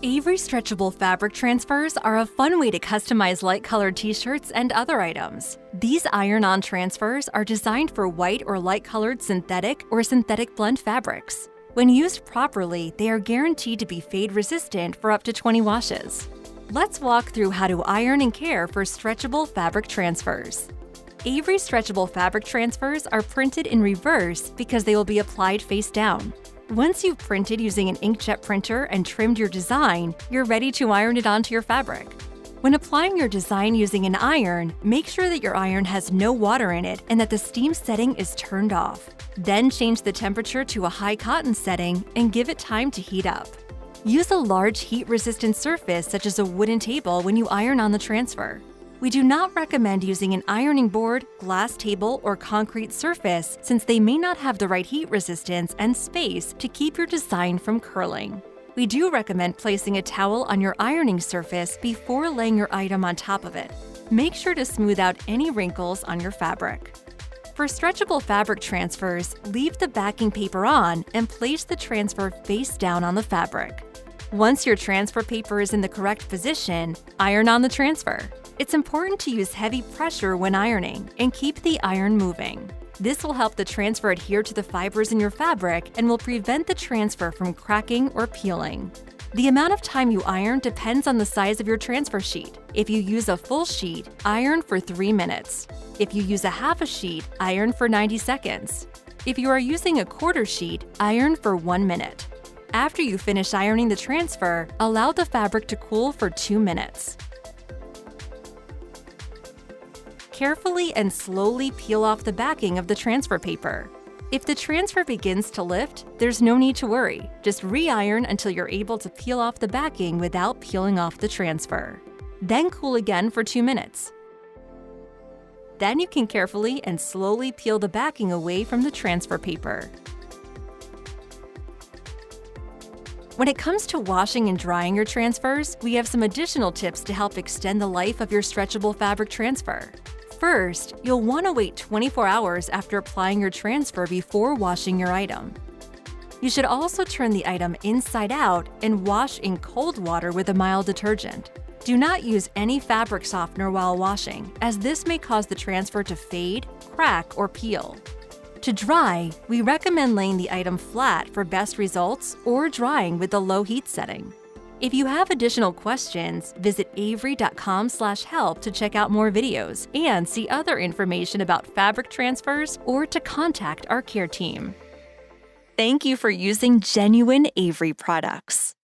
Avery stretchable fabric transfers are a fun way to customize light-colored t-shirts and other items. These iron-on transfers are designed for white or light-colored synthetic or synthetic blend fabrics. When used properly, they are guaranteed to be fade-resistant for up to 20 washes. Let's walk through how to iron and care for stretchable fabric transfers. Avery stretchable fabric transfers are printed in reverse because they will be applied face down. Once you've printed using an inkjet printer and trimmed your design, you're ready to iron it onto your fabric. When applying your design using an iron, make sure that your iron has no water in it and that the steam setting is turned off. Then change the temperature to a high cotton setting and give it time to heat up. Use a large heat-resistant surface such as a wooden table when you iron on the transfer. We do not recommend using an ironing board, glass table, or concrete surface since they may not have the right heat resistance and space to keep your design from curling. We do recommend placing a towel on your ironing surface before laying your item on top of it. Make sure to smooth out any wrinkles on your fabric. For stretchable fabric transfers, leave the backing paper on and place the transfer face down on the fabric. Once your transfer paper is in the correct position, iron on the transfer. It's important to use heavy pressure when ironing and keep the iron moving. This will help the transfer adhere to the fibers in your fabric and will prevent the transfer from cracking or peeling. The amount of time you iron depends on the size of your transfer sheet. If you use a full sheet, iron for 3 minutes. If you use a half a sheet, iron for 90 seconds. If you are using a quarter sheet, iron for 1 minute. After you finish ironing the transfer, allow the fabric to cool for 2 minutes. Carefully and slowly peel off the backing of the transfer paper. If the transfer begins to lift, there's no need to worry. Just re-iron until you're able to peel off the backing without peeling off the transfer. Then cool again for 2 minutes. Then you can carefully and slowly peel the backing away from the transfer paper. When it comes to washing and drying your transfers, we have some additional tips to help extend the life of your stretchable fabric transfer. First, you'll want to wait 24 hours after applying your transfer before washing your item. You should also turn the item inside out and wash in cold water with a mild detergent. Do not use any fabric softener while washing, as this may cause the transfer to fade, crack, or peel. To dry, we recommend laying the item flat for best results or drying with the low heat setting. If you have additional questions, visit avery.com/help to check out more videos and see other information about fabric transfers or to contact our care team. Thank you for using genuine Avery products.